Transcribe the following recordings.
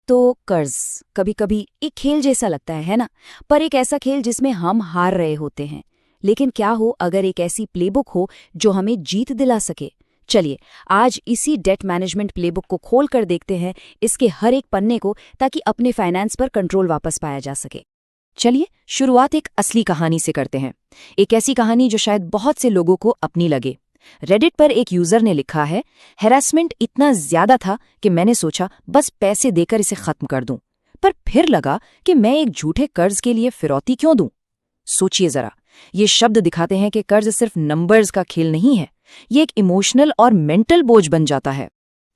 तो कर्ज कभी कभी एक खेल जैसा लगता है ना? पर एक ऐसा खेल जिसमें हम हार रहे होते हैं। लेकिन क्या हो अगर एक ऐसी प्लेबुक हो जो हमें जीत दिला सके? चलिए आज इसी डेट मैनेजमेंट प्लेबुक को खोल कर देखते हैं, इसके हर एक पन्ने को, ताकि अपने फाइनेंस पर कंट्रोल वापस पाया जा सके। चलिए शुरुआत एक असली कहानी से करते हैं। एक ऐसी कहानी जो शायद बहुत से लोगों को अपनी लगे। रेडिट पर एक यूजर ने लिखा है, हैरेसमेंट इतना ज्यादा था कि मैंने सोचा बस पैसे देकर इसे खत्म कर दूं, पर फिर लगा कि मैं एक झूठे कर्ज के लिए फिरौती क्यों दूं। सोचिए जरा, ये शब्द दिखाते हैं कि कर्ज सिर्फ नंबर्स का खेल नहीं है, ये एक इमोशनल और मेंटल बोझ बन जाता है।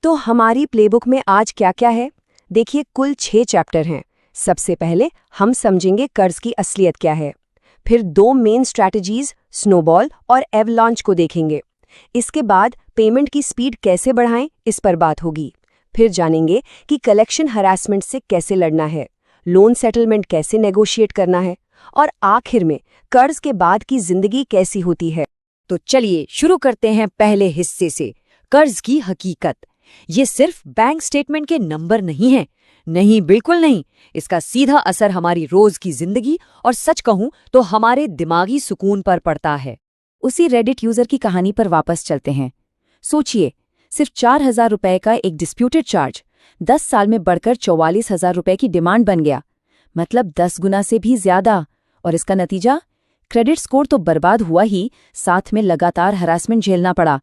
तो हमारी प्लेबुक में आज क्या क्या है? देखिए, कुल 6 चैप्टर हैं। सबसे पहले हम समझेंगे कर्ज की असलियत क्या है, फिर 2 मेन स्ट्रैटेजीज स्नोबॉल और एवलांच को देखेंगे। इसके बाद पेमेंट की स्पीड कैसे बढ़ाएं, इस पर बात होगी। फिर जानेंगे कि कलेक्शन हरासमेंट से कैसे लड़ना है, लोन सेटलमेंट कैसे नेगोशिएट करना है, और आखिर में कर्ज के बाद की जिंदगी कैसी होती है। तो चलिए शुरू करते हैं पहले हिस्से से, कर्ज की हकीकत। ये सिर्फ बैंक स्टेटमेंट के नंबर नहीं है, नहीं, बिल्कुल नहीं। इसका सीधा असर हमारी रोज की जिंदगी और सच कहूं तो हमारे दिमागी सुकून पर पड़ता है। उसी रेडिट यूजर की कहानी पर वापस चलते हैं। सोचिए, सिर्फ 4,000 रुपए का एक डिस्प्यूटेड चार्ज 10 साल में बढ़कर 44,000 रुपए की डिमांड बन गया, मतलब 10 गुना से भी ज्यादा। और इसका नतीजा, क्रेडिट स्कोर तो बर्बाद हुआ ही, साथ में लगातार हरासमेंट झेलना पड़ा।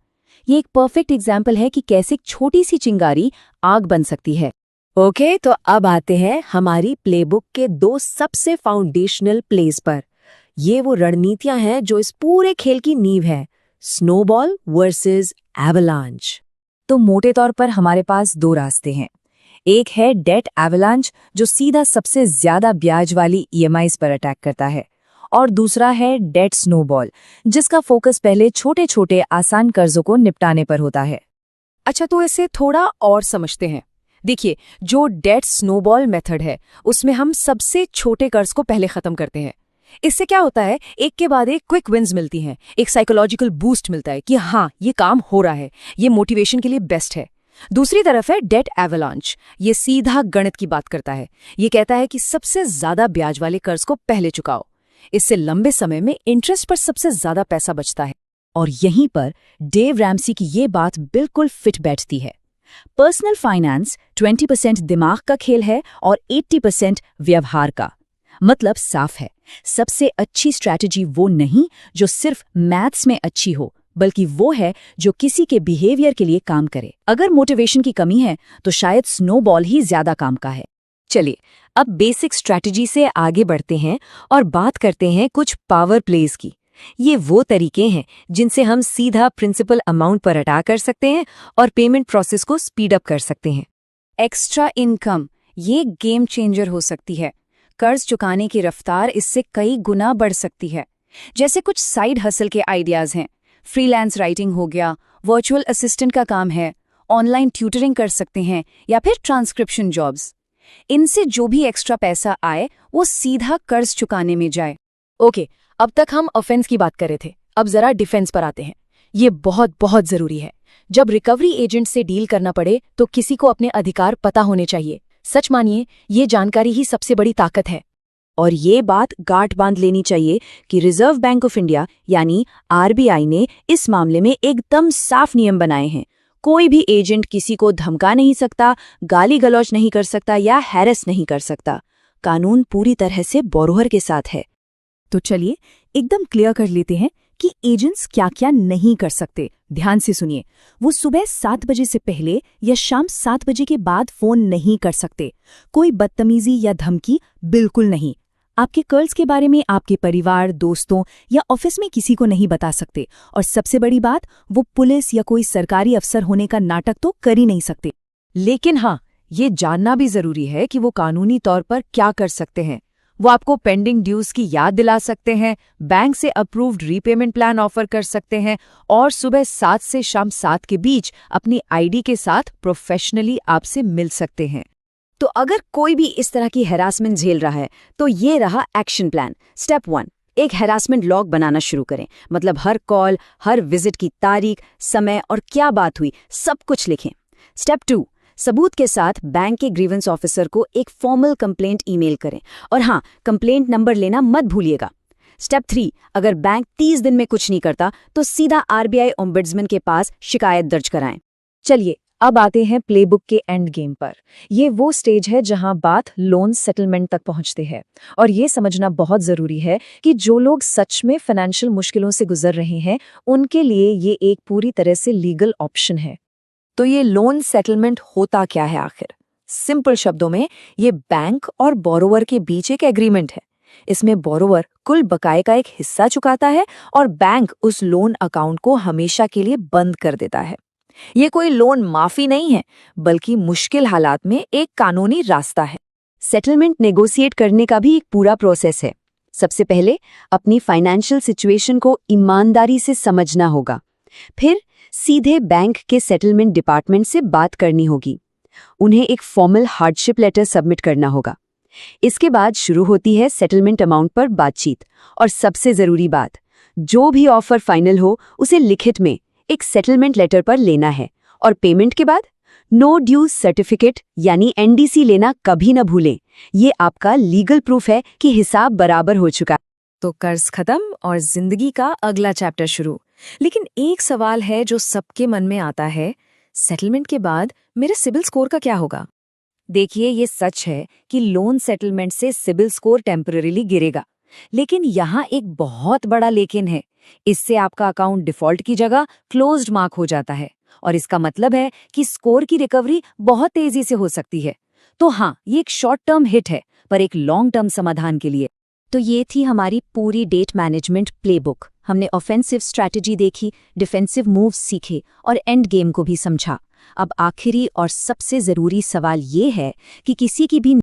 ये एक परफेक्ट एग्जाम्पल है कि कैसे एक छोटी सी चिंगारी आग बन सकती है। ओके, तो अब आते हैं हमारी प्लेबुक के 2 सबसे फाउंडेशनल प्लेस पर। ये वो रणनीतियां हैं जो इस पूरे खेल की नींव है, स्नोबॉल वर्सेस एवलांच। तो मोटे तौर पर हमारे पास 2 रास्ते हैं। एक है डेट एवलांच, जो सीधा सबसे ज्यादा ब्याज वाली ईएमआईज पर अटैक करता है, और दूसरा है डेट स्नोबॉल, जिसका फोकस पहले छोटे छोटे आसान कर्जों को निपटाने पर होता है। अच्छा, तो इसे थोड़ा और समझते हैं। देखिए, जो डेट स्नोबॉल मेथड है उसमें हम सबसे छोटे कर्ज को पहले खत्म करते हैं। इससे क्या होता है, एक के बाद एक क्विक विन्स मिलती हैं, एक साइकोलॉजिकल बूस्ट मिलता है कि हाँ, ये काम हो रहा है, ये मोटिवेशन के लिए बेस्ट है। दूसरी तरफ है डेट एवलांच। ये सीधा गणित की बात करता है। ये कहता है कि सबसे ज्यादा ब्याज वाले कर्ज को पहले चुकाओ। इससे लंबे समय में इंटरेस्ट पर सबसे ज्यादा पैसा बचता है। और यहीं पर डेव रैमसी की ये बात बिल्कुल फिट बैठती है। पर्सनल फाइनेंस 20% दिमाग का खेल है और 80% व्यवहार का। मतलब साफ है, सबसे अच्छी स्ट्रैटेजी वो नहीं जो सिर्फ मैथ्स में अच्छी हो, बल्कि वो है जो किसी के बिहेवियर के लिए काम करे। अगर मोटिवेशन की कमी है तो शायद स्नोबॉल ही ज्यादा काम का है। चलिए अब बेसिक स्ट्रैटेजी से आगे बढ़ते हैं और बात करते हैं कुछ पावर प्लेज की। ये वो तरीके हैं जिनसे हम सीधा प्रिंसिपल अमाउंट पर अटैक कर सकते हैं और पेमेंट प्रोसेस को स्पीड अप कर सकते हैं। एक्स्ट्रा इनकम, ये गेम चेंजर हो सकती है। कर्ज चुकाने की रफ्तार इससे कई गुना बढ़ सकती है। जैसे कुछ साइड हसल के आइडियाज हैं, फ्रीलांस राइटिंग हो गया, वर्चुअल असिस्टेंट का काम है, ऑनलाइन ट्यूटरिंग कर सकते हैं, या फिर ट्रांसक्रिप्शन जॉब्स। इनसे जो भी एक्स्ट्रा पैसा आए वो सीधा कर्ज चुकाने में जाए। ओके, अब तक हम ऑफेंस की बात कर रहे थे, अब जरा डिफेंस पर आते हैं। ये बहुत बहुत जरूरी है। जब रिकवरी एजेंट से डील करना पड़े तो किसी को अपने अधिकार पता होने चाहिए। सच मानिए, ये जानकारी ही सबसे बड़ी ताकत है। और ये बात गांठ बांध लेनी चाहिए कि रिजर्व बैंक ऑफ इंडिया यानी आरबीआई ने इस मामले में एकदम साफ नियम बनाए हैं। कोई भी एजेंट किसी को धमका नहीं सकता, गाली गलौज नहीं कर सकता या हैरेस नहीं कर सकता। कानून पूरी तरह से बोरोहर के साथ है। तो चलिए एकदम क्लियर कर लेते हैं कि एजेंट्स क्या क्या नहीं कर सकते। ध्यान से सुनिए, वो सुबह 7 बजे से पहले या शाम 7 बजे के बाद फोन नहीं कर सकते। कोई बदतमीजी या धमकी बिल्कुल नहीं। आपके कर्ज के बारे में आपके परिवार, दोस्तों या ऑफिस में किसी को नहीं बता सकते। और सबसे बड़ी बात, वो पुलिस या कोई सरकारी अफसर होने का नाटक तो कर ही नहीं सकते। लेकिन हाँ, ये जानना भी जरूरी है कि वो कानूनी तौर पर क्या कर सकते हैं। वो आपको पेंडिंग ड्यूज की याद दिला सकते हैं, बैंक से अप्रूव्ड रीपेमेंट प्लान ऑफर कर सकते हैं, और सुबह 7 से शाम 7 के बीच अपनी आईडी के साथ प्रोफेशनली आपसे मिल सकते हैं। तो अगर कोई भी इस तरह की हैरासमेंट झेल रहा है तो ये रहा एक्शन प्लान। स्टेप 1, एक हैरासमेंट लॉग बनाना शुरू करें। मतलब हर कॉल, हर विजिट की तारीख, समय और क्या बात हुई, सब कुछ लिखें। स्टेप 2, सबूत के साथ बैंक के ग्रीवेंस ऑफिसर को एक फॉर्मल कंप्लेंट ईमेल करें, और हाँ, कंप्लेंट नंबर लेना मत भूलिएगा। स्टेप 3, अगर बैंक 30 दिन में कुछ नहीं करता तो सीधा आरबीआई ओम्बुड्समैन के पास शिकायत दर्ज कराएं। चलिए अब आते हैं प्लेबुक के एंड गेम पर। ये वो स्टेज है जहां बात लोन सेटलमेंट तक पहुंचती है, और ये समझना बहुत जरूरी है कि जो लोग सच में फाइनेंशियल मुश्किलों से गुजर रहे हैं उनके लिए ये एक पूरी तरह से लीगल ऑप्शन है। तो ये लोन सेटलमेंट होता क्या है आखिर? सिंपल शब्दों में ये बैंक और बोरोवर के बीच एक एग्रीमेंट है। इसमें बोरोवर कुल बकाये का एक हिस्सा चुकाता है और बैंक उस लोन अकाउंट को हमेशा के लिए बंद कर देता है। ये कोई लोन माफी नहीं है, बल्कि मुश्किल हालात में एक कानूनी रास्ता है। सेटलमेंट नेगोशिएट करने का भी एक पूरा प्रोसेस है। सबसे पहले अपनी फाइनेंशियल सिचुएशन को ईमानदारी से समझना होगा। फिर सीधे बैंक के सेटलमेंट डिपार्टमेंट से बात करनी होगी। उन्हें एक फॉर्मल हार्डशिप लेटर सबमिट करना होगा। इसके बाद शुरू होती है सेटलमेंट अमाउंट पर बातचीत। और सबसे जरूरी बात, जो भी ऑफर फाइनल हो उसे लिखित में एक सेटलमेंट लेटर पर लेना है। और पेमेंट के बाद नो ड्यूज सर्टिफिकेट यानी एनडीसी लेना कभी न भूलें। ये आपका लीगल प्रूफ है कि हिसाब बराबर हो चुका है। तो कर्ज खत्म और जिंदगी का अगला चैप्टर शुरू। लेकिन एक सवाल है जो सबके मन में आता है, सेटलमेंट के बाद मेरे सिबिल स्कोर का क्या होगा? देखिए, ये सच है कि लोन सेटलमेंट से सिबिल स्कोर टेम्पररीली गिरेगा, लेकिन यहाँ एक बहुत बड़ा लेकिन है। इससे आपका अकाउंट डिफॉल्ट की जगह क्लोज्ड मार्क हो जाता है, और इसका मतलब है कि स्कोर की रिकवरी बहुत तेजी से हो सकती है। तो हाँ, ये एक शॉर्ट टर्म हिट है, पर एक लॉन्ग टर्म समाधान के लिए। तो ये थी हमारी पूरी डेट मैनेजमेंट प्लेबुक। हमने ऑफेंसिव स्ट्रैटेजी देखी, डिफेंसिव मूव्स सीखे और एंड गेम को भी समझा। अब आखिरी और सबसे जरूरी सवाल ये है कि किसी की भी